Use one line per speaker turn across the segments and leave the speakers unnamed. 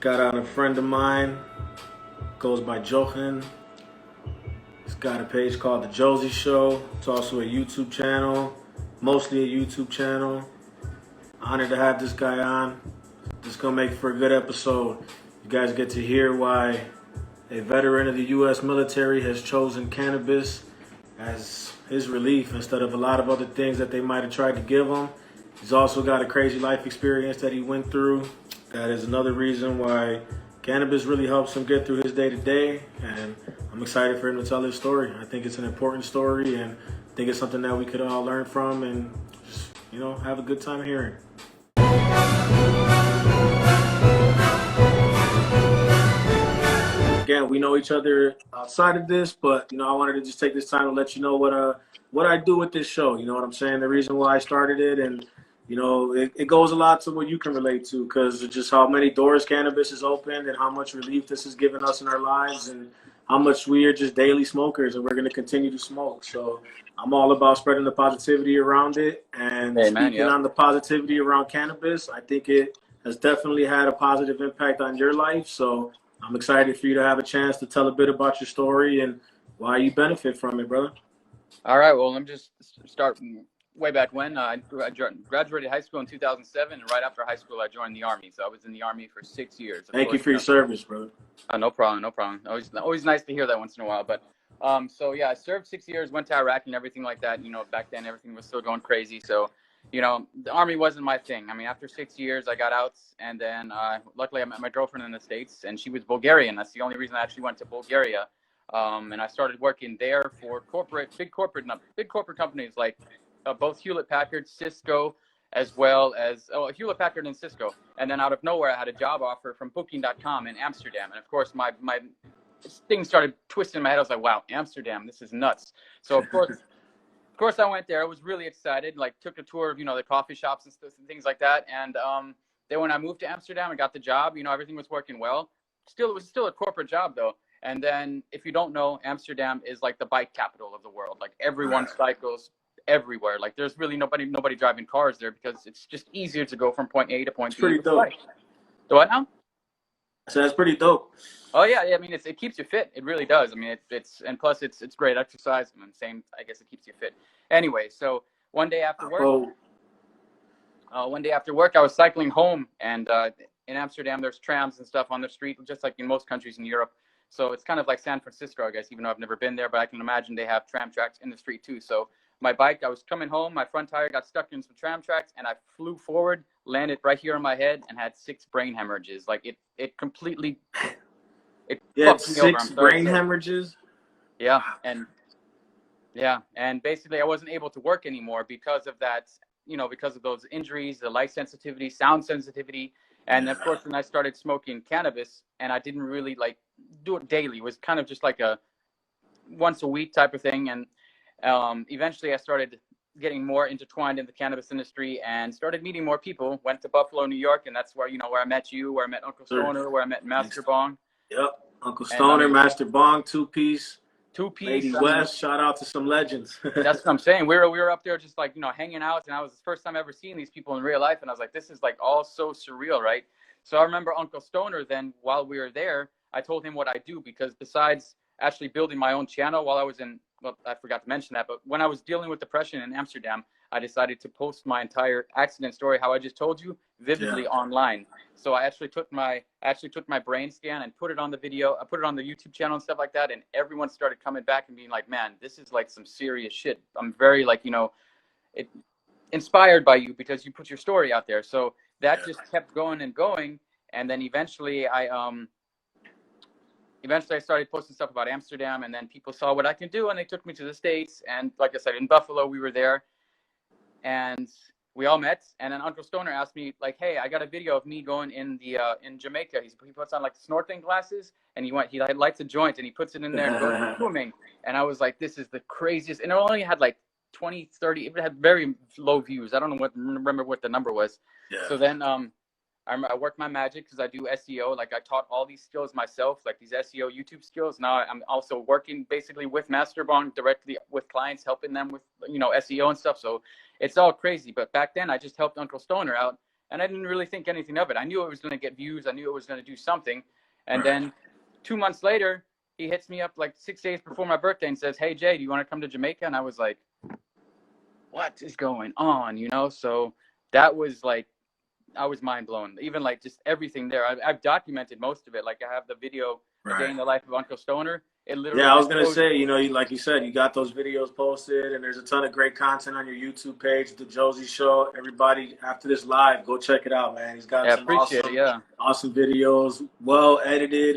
Got on a friend of mine, goes by Jochen. He's got a page called The Josie Show. It's also a YouTube channel, mostly a YouTube channel. Honored to have this guy on. It's gonna make for a good episode. You guys get to hear why a veteran of the U.S. military has chosen cannabis as his relief instead of a lot of other things that they might have tried to give him. He's also got a crazy life experience that he went through. That is another reason why cannabis really helps him get through his day-to-day, and I'm excited for him to tell his story. I think it's an important story, and I think it's something that we could all learn from and just, have a good time hearing. Again, we know each other outside of this, but I wanted to just take this time to let you know what I do with this show. You know what I'm saying? The reason why I started it, and it goes a lot to what you can relate to, because of just how many doors cannabis has opened and how much relief this has given us in our lives, and how much we are just daily smokers, and we're going to continue to smoke. So I'm all about spreading the positivity around it, and speaking on the positivity around cannabis. I think it has definitely had a positive impact on your life. So I'm excited for you to have a chance to tell a bit about your story and why you benefit from it, brother.
All right. Well, let me just start way back when. I graduated high school in 2007, and right after high school, I joined the Army. So I was in the Army for 6 years.
Thank you for your service, brother.
No problem, no problem. Always nice to hear that once in a while. But so yeah, I served 6 years, went to Iraq and everything like that. Back then everything was still going crazy. So the Army wasn't my thing. I mean, after 6 years, I got out, and then luckily I met my girlfriend in the States, and she was Bulgarian. That's the only reason I actually went to Bulgaria. And I started working there for big corporate companies like both Hewlett-Packard, Cisco, as well as Hewlett-Packard and Cisco. And then out of nowhere, I had a job offer from Booking.com in Amsterdam. And of course, my things started twisting in my head. I was like, wow, Amsterdam, this is nuts. So of course, I went there. I was really excited. Like, took a tour of the coffee shops and stuff and things like that. And then when I moved to Amsterdam and got the job, everything was working well. It was still a corporate job though. And then, if you don't know, Amsterdam is like the bike capital of the world. Like, everyone cycles everywhere. Like, there's really nobody driving cars there, because it's just easier to go from point A to point B.
Pretty dope.
So what now?
So that's pretty dope.
Oh yeah. I mean, it keeps you fit. It really does. I mean, and plus it's great exercise. I mean, I guess it keeps you fit. Anyway, so one day after work, I was cycling home, and in Amsterdam, there's trams and stuff on the street, just like in most countries in Europe. So it's kind of like San Francisco, I guess, even though I've never been there, but I can imagine they have tram tracks in the street too. So my bike, I was coming home, my front tire got stuck in some tram tracks, and I flew forward, landed right here on my head, and had 6 brain hemorrhages. Like, it completely, it fucked me over.
6 brain hemorrhages?
Yeah. And basically I wasn't able to work anymore because of that, because of those injuries, the light sensitivity, sound sensitivity. And of course, when I started smoking cannabis, and I didn't really do it daily, it was kind of just like a once a week type of thing. And eventually I started getting more intertwined in the cannabis industry and started meeting more people. Went to Buffalo, New York, and that's where where I met you, where I met Uncle Stoner, where I met Master Bong.
Yep, Uncle Stoner, Master Bong, two-piece.
Lady
West, shout out to some legends.
That's what I'm saying. We were up there just hanging out, and I was the first time ever seeing these people in real life, and I was like, this is all so surreal, right? So I remember Uncle Stoner, then while we were there, I told him what I do, because besides actually building my own channel while I was I forgot to mention that, but when I was dealing with depression in Amsterdam, I decided to post my entire accident story, how I just told you, vividly online. So I actually took my brain scan and put it on the video. I put it on the YouTube channel and stuff like that, and everyone started coming back and being like, man, this is some serious shit. I'm very inspired by you, because you put your story out there. So that just kept going and going, and then eventually I started posting stuff about Amsterdam, and then people saw what I can do, and they took me to the States. And like I said, in Buffalo, we were there, and we all met. And then Uncle Stoner asked me, hey, I got a video of me going in Jamaica. He puts on snorkeling glasses, and he lights a joint, and he puts it in there and goes swimming. And I was like, this is the craziest. And it only had 20, 30, it had very low views. I don't remember what the number was. Yeah. So then I work my magic, because I do SEO. I taught all these skills myself, these SEO YouTube skills. Now I'm also working basically with Master Bong directly with clients, helping them with SEO and stuff. So it's all crazy. But back then I just helped Uncle Stoner out, and I didn't really think anything of it. I knew it was going to get views. I knew it was going to do something. And then 2 months later, he hits me up like 6 days before my birthday and says, "Hey, Jay, do you want to come to Jamaica?" And I was like, what is going on? You know? So that was like, I was mind blown. Even like just everything there. I've documented most of it. Like I have the video, A Day in the Life of Uncle Stoner. It literally.
Yeah, I was gonna say, you know, like you said, you got those videos posted, and there's a ton of great content on your YouTube page, The Josie Show. Everybody, after this live, go check it out, man. He's got some
appreciate
awesome,
it. Yeah.
awesome videos, well edited.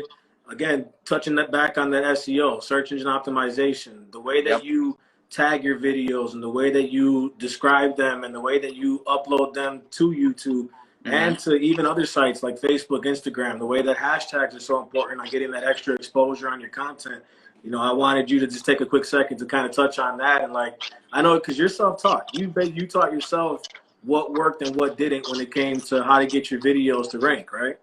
Again, touching that back on that SEO, search engine optimization, the way that you tag your videos and the way that you describe them and the way that you upload them to YouTube and to even other sites like Facebook, Instagram, the way that hashtags are so important on getting that extra exposure on your content. You know, I wanted you to just take a quick second to kind of touch on that. And like, I know because you're self-taught. You taught yourself what worked and what didn't when it came to how to get your videos to rank, right?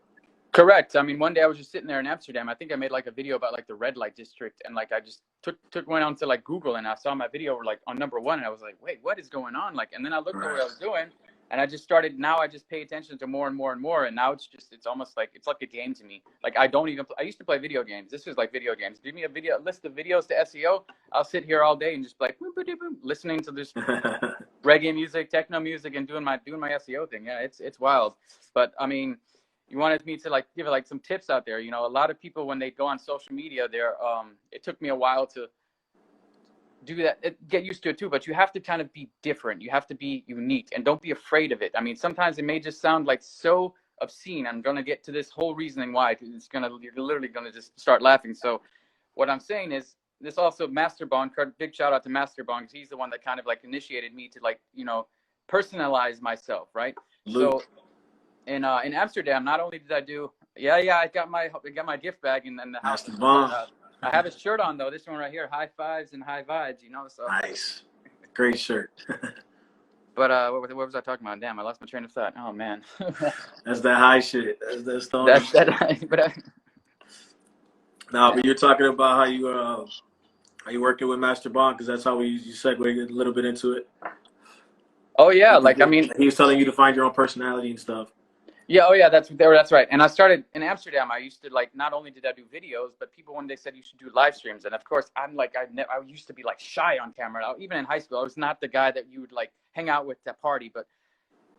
Correct. I mean, one day I was just sitting there in Amsterdam. I think I made like a video about like the red light district, and like I just went on to like Google, and I saw my video like on #1, and I was like, wait, what is going on? Like, and then I looked at what I was doing, and I just started. Now I just pay attention to more and more and more, and now it's almost like it's like a game to me. Like I used to play video games. This is like video games. Give me a list of videos to SEO. I'll sit here all day and just like listening to this reggae music, techno music, and doing my SEO thing. Yeah, it's wild. But I mean, you wanted me to like give it like some tips out there. You know, a lot of people when they go on social media, it took me a while to do that, get used to it too, but you have to kind of be different. You have to be unique, and don't be afraid of it. I mean, sometimes it may just sound like so obscene. I'm going to get to this whole reasoning why. You're literally going to just start laughing. So what I'm saying is this also Master Bond, big shout out to Master Bond, because he's the one that kind of like initiated me to like, you know, personalize myself. Right.
Luke.
So in Amsterdam, not only did I do, I got my gift bag in the house. I have his shirt on though. This one right here, high fives and high vibes. You know, so
nice, great shirt.
But what was I talking about? Damn, I lost my train of thought. Oh man.
That's that high shit. That's the
That's that.
But you're talking about how you working with Master Bond, because that's how you segued a little bit into it.
Oh yeah, like I mean,
he was telling you to find your own personality and stuff.
Yeah, oh yeah, that's right. And I started in Amsterdam. I used to like, not only did I do videos, but people one day said you should do live streams. And of course, I'm like, I used to be like shy on camera. Even in high school, I was not the guy that you would like hang out with at party. But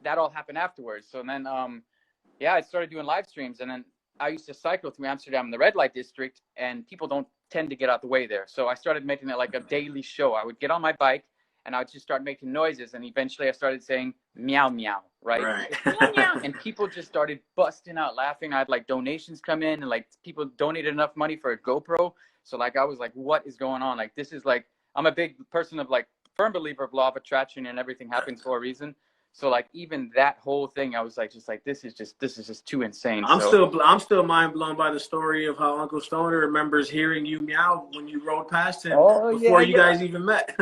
that all happened afterwards. So then, I started doing live streams, and then I used to cycle through Amsterdam in the red light district, and people don't tend to get out the way there. So I started making it like a daily show. I would get on my bike, and I would just start making noises, and eventually I started saying meow meow, right? Meow, meow. And people just started busting out laughing. I had like donations come in, and like people donated enough money for a GoPro. So like I was like, what is going on? Like this is like, I'm a big person of like firm believer of law of attraction, and everything happens for a reason. So like even that whole thing, I was like, this is just too insane.
I'm still mind blown by the story of how Uncle Stoner remembers hearing you meow when you rode past him before you guys even met.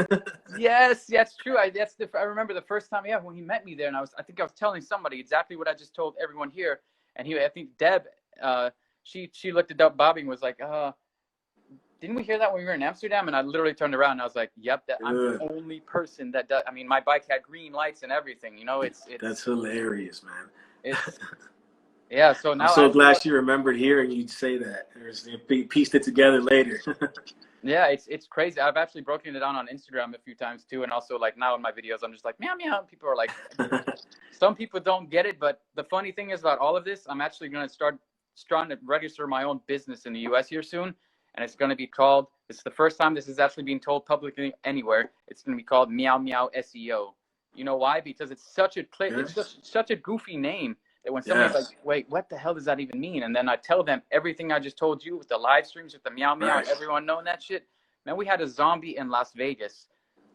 Yes, that's true. I remember the first time, when he met me there, and I think I was telling somebody exactly what I just told everyone here, and I think Deb, she looked it up. Bobby was like, didn't we hear that when we were in Amsterdam? And I literally turned around and I was like, yep, I'm the only person that does. I mean, my bike had green lights and everything, you know, it's
that's hilarious, man.
So now
I'm so glad she remembered hearing you say that. Pieced it together later.
Yeah, it's crazy. I've actually broken it down on Instagram a few times too. And also like now in my videos, I'm just like, meow, meow. People are like, some people don't get it. But the funny thing is about all of this, I'm actually going to start trying to register my own business in the US here soon. And it's going to be called, it's the first time this is actually being told publicly anywhere. It's going to be called Meow Meow SEO. You know why? Because it's such a goofy name that when somebody's like, wait, what the hell does that even mean? And then I tell them everything I just told you with the live streams, with the meow meow, and everyone knowing that shit. Man, we had a zombie in Las Vegas.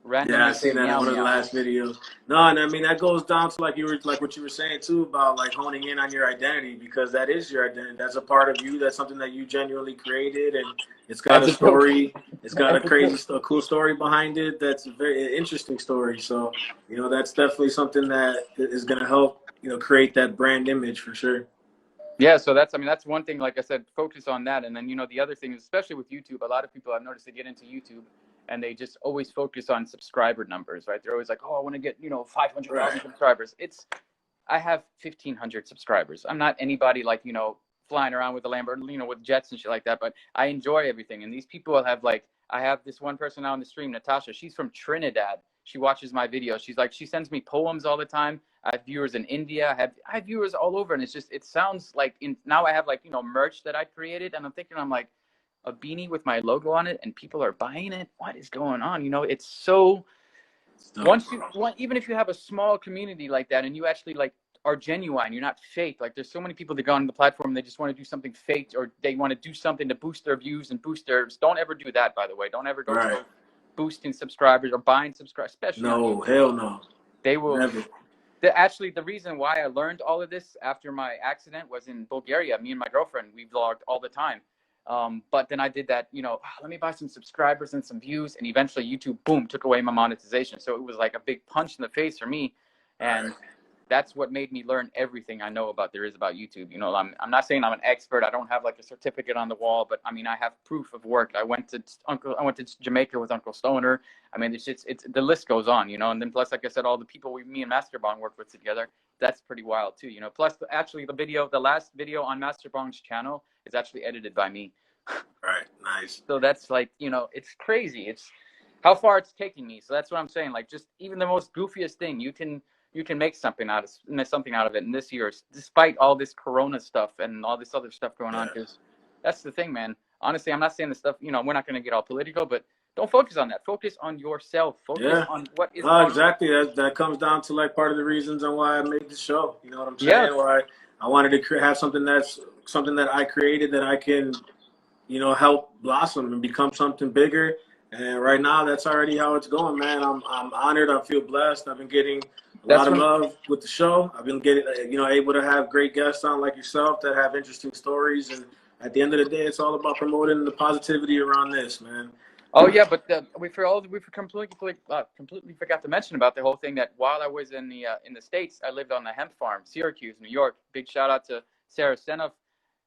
I seen that in one of the last videos. No, and I mean that goes down to like what you were saying too about like honing in on your identity, because that is your identity. That's a part of you. That's something that you genuinely created, and it's got a story. It's got a cool story behind it. That's a very interesting story. So you know that's definitely something that is going to help create that brand image for sure.
Yeah, so that's one thing. Like I said, focus on that, and then the other thing, especially with YouTube, a lot of people I've noticed they get into YouTube and they just always focus on subscriber numbers, right? They're always like, oh, I want to get 500,000 subscribers. I have 1,500 subscribers. I'm not anybody like, you know, flying around with a Lamborghini, you know, with jets and shit like that, but I enjoy everything. And these people have like, I have this one person now on the stream, Natasha. She's from Trinidad. She watches my videos. She's like, she sends me poems all the time. I have viewers in India. I have viewers all over, and it's just, it sounds like now I have like, you know, merch that I created, and I'm thinking, I'm like, a beanie with my logo on it, and people are buying it. What is going on? You know, it's so, even if you have a small community like that, and you actually like are genuine, you're not fake. Like there's so many people that go on the platform, they just want to do something fake, or they want to do something to boost their views and boost their. Don't ever do that, by the way. Don't ever go boosting subscribers or buying subscribers, especially
no, hell no.
They will
never.
Actually, the reason why I learned all of this after my accident was in Bulgaria. Me and my girlfriend, we vlogged all the time. But then I did that, you know, let me buy some subscribers and some views, and eventually YouTube, boom, took away my monetization. So it was like a big punch in the face for me, and that's what made me learn everything I know about YouTube. You know, I'm not saying I'm an expert. I don't have like a certificate on the wall, but I mean, I have proof of work. I went to Jamaica with Uncle Stoner. I mean, it's the list goes on, you know. And then plus, like I said, all the people me and Masterbong worked with together, that's pretty wild too, you know. Plus, actually, the last video on Masterbong's channel is actually edited by me.
Right, nice.
So that's like, you know, it's crazy. It's how far it's taking me. So that's what I'm saying. Like, just even the most goofiest thing, you can make something out of it. And this year, despite all this Corona stuff and all this other stuff going on, because that's the thing, man. Honestly, I'm not saying the stuff, you know, we're not going to get all political, but don't focus on that. Focus on yourself. Focus on what is.
Exactly. That comes down to like part of the reasons on why I made the show. You know what I'm saying? Why I wanted to have something that I created that I can, you know, help blossom and become something bigger. And right now, that's already how it's going, man. I'm honored. I feel blessed. I've been getting a lot of love with the show. I've been getting, you know, able to have great guests on like yourself that have interesting stories. And at the end of the day, it's all about promoting the positivity around this, man.
Oh yeah, but we completely forgot to mention about the whole thing that while I was in the States, I lived on the hemp farm, Syracuse, New York. Big shout out to Sarah Senov.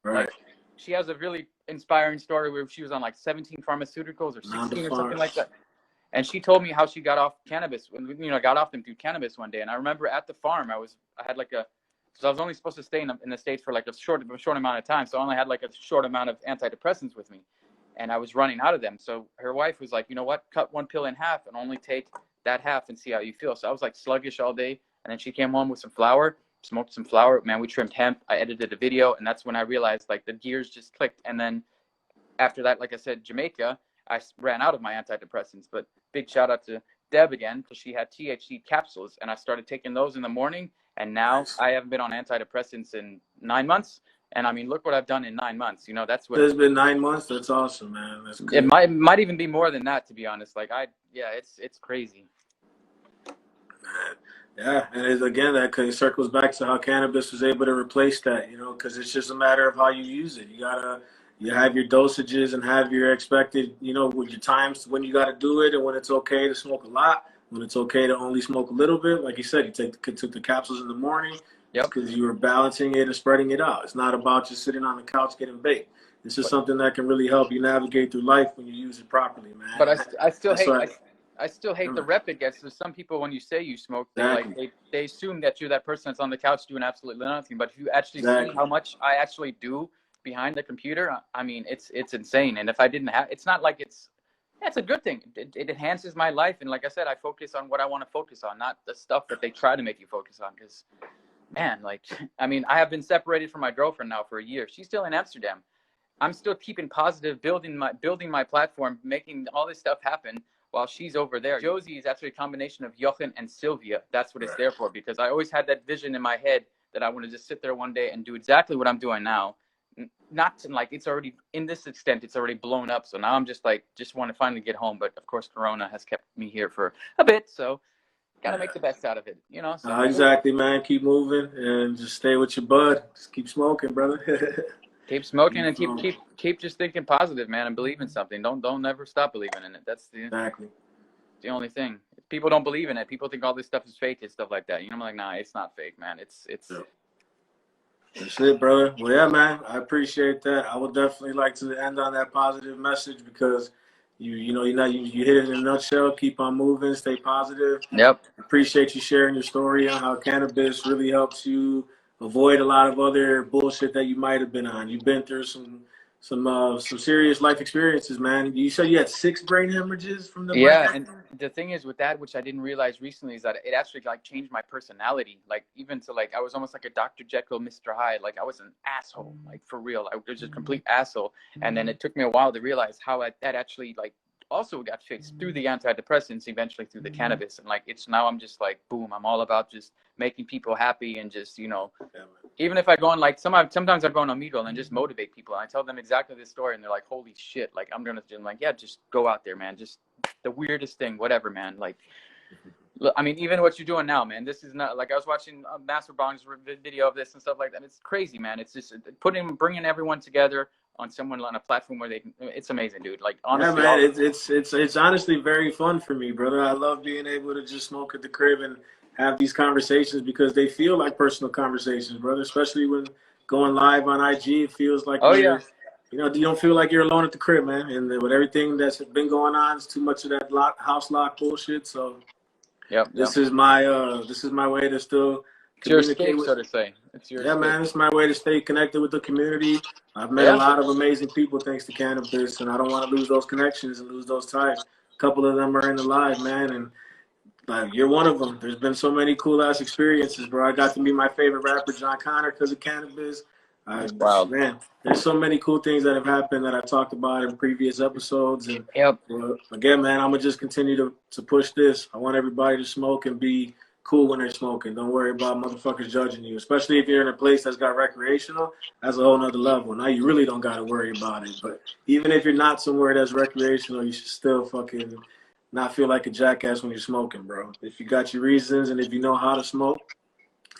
Right.
Like, she has a really inspiring story where she was on like 17 pharmaceuticals or 16 or something like that. And she told me how she got off cannabis, you know, got off them through cannabis one day. And I remember at the farm, I was only supposed to stay in the States for like a short amount of time. So I only had like a short amount of antidepressants with me, and I was running out of them. So her wife was like, you know what, cut one pill in half and only take that half and see how you feel. So I was like sluggish all day. And then she came home with some flour, smoked some flour, man, we trimmed hemp. I edited a video, and that's when I realized like the gears just clicked. And then after that, like I said, Jamaica, I ran out of my antidepressants. But big shout out to Deb again, because she had THC capsules, and I started taking those in the morning. And now I haven't been on antidepressants in 9 months. And I mean, look what I've done in 9 months. You know, that's what.
It's been 9 months. That's awesome, man. That's good.
It might even be more than that, to be honest. Like it's crazy.
Man. Yeah, and again, that circles back to how cannabis was able to replace that, you know, because it's just a matter of how you use it. You have your dosages and have your expected, you know, with your times when you got to do it and when it's okay to smoke a lot, when it's okay to only smoke a little bit. Like you said, you took the capsules in the morning because you were balancing it and spreading it out. It's not about just sitting on the couch getting baked. This is something that can really help you navigate through life when you use it properly, man.
But I still hate the rep it gets. There's some people, when you say you smoke, they assume that you're that person that's on the couch doing absolutely nothing. But if you actually see how much I actually do behind the computer, I mean, it's insane. And if I didn't have, it's not like it's a good thing. It enhances my life. And like I said, I focus on what I want to focus on, not the stuff that they try to make you focus on. Because, man, like, I mean, I have been separated from my girlfriend now for a year. She's still in Amsterdam. I'm still keeping positive, building my platform, making all this stuff happen while she's over there. Josie is actually a combination of Jochen and Sylvia. That's what it's there for, because I always had that vision in my head that I want to just sit there one day and do exactly what I'm doing now. Not to, like, it's already, in this extent, it's already blown up. So now I'm just want to finally get home. But of course, Corona has kept me here for a bit. So got to make the best out of it, you know? So,
exactly, man. Keep moving and just stay with your bud. Just keep smoking, brother.
Keep smoking and keep just thinking positive, man, and believe in something. Don't ever stop believing in it. That's the only thing. If people don't believe in it, people think all this stuff is fake and stuff like that. You know, I'm like, nah, it's not fake, man. It's
That's it, brother. Well, yeah, man, I appreciate that. I would definitely like to end on that positive message because, You hit it in a nutshell. Keep on moving. Stay positive.
Yep.
Appreciate you sharing your story on how cannabis really helps you avoid a lot of other bullshit that you might have been on. You've been through some serious life experiences, man. You said you had 6 brain hemorrhages from the
Yeah,
break.
and the thing is with that, which I didn't realize recently, is that it actually like changed my personality. Like even to like I was almost like a Dr. Jekyll, Mr. Hyde. Like I was an asshole, like for real. I was just a complete asshole. And then it took me a while to realize how that actually like also got fixed through the antidepressants, eventually through the cannabis. And like it's now I'm just like boom, I'm all about just making people happy and just even if I go on like sometimes I go on Omegle and just motivate people. And I tell them exactly this story, and they're like, "Holy shit!" Like I'm like, yeah, just go out there, man. Just the weirdest thing, whatever, man. Like, I mean, even what you're doing now, man. This is not like I was watching Master Bong's video of this and stuff like that. It's crazy, man. It's just bringing everyone together on a platform where it's amazing, dude. Like honestly,
Yeah, man, it's honestly very fun for me, brother. I love being able to just smoke at the crib and have these conversations because they feel like personal conversations, brother. Especially when going live on IG, it feels like you don't feel like you're alone at the crib, man. And with everything that's been going on, it's too much of that house lock bullshit. So, this is my way to still
it's your
communicate
escape, so to say. It's your escape.
man. It's my way to stay connected with the community. I've met a lot of amazing people thanks to cannabis, and I don't want to lose those connections and lose those ties. A couple of them are in the live, man, and like you're one of them. There's been so many cool ass experiences, bro. I got to meet my favorite rapper, John Connor, because of cannabis.
Wow,
man, there's so many cool things that have happened that I talked about in previous episodes. And again, man, I'm gonna just continue to push this. I want everybody to smoke and be cool when they're smoking. Don't worry about motherfuckers judging you, especially if you're in a place that's got recreational. That's a whole nother level. Now you really don't got to worry about it. But even if you're not somewhere that's recreational, you should still fucking not feel like a jackass when you're smoking, bro. If you got your reasons and if you know how to smoke,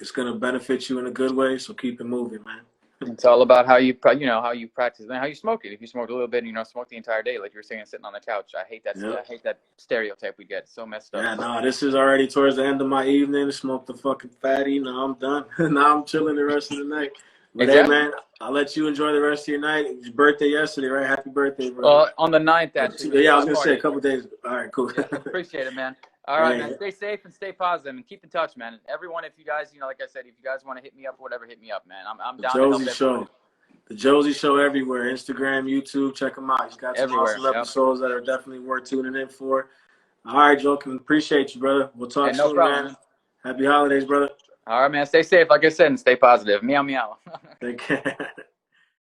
it's gonna benefit you in a good way. So keep it moving, man.
It's all about how you practice and how you smoke it. If you smoke a little bit, smoke the entire day, like you were saying, sitting on the couch. I hate that. I hate that stereotype we get. It's so messed up.
Yeah, no, this is already towards the end of my evening. Smoked the fucking fatty. Now I'm done. Now I'm chilling the rest of the night. But hey, man, I'll let you enjoy the rest of your night. It was your birthday yesterday, right? Happy birthday, bro.
Well, on the 9th, actually.
Yeah, I was gonna say a couple days. All right, cool.
Appreciate it, man. All right, man. Stay safe and stay positive and keep in touch, man. Everyone, if you guys, like I said, if you guys want to hit me up or whatever, hit me up, man. I'm down.
Josie Show. The Josie Show everywhere. Instagram, YouTube, check them out. He's got some awesome episodes that are definitely worth tuning in for. All right, Joakim. Appreciate you, brother. We'll talk soon, man. Happy holidays, brother.
All right, man. Stay safe, like I said, and stay positive. Meow, meow.
Take care.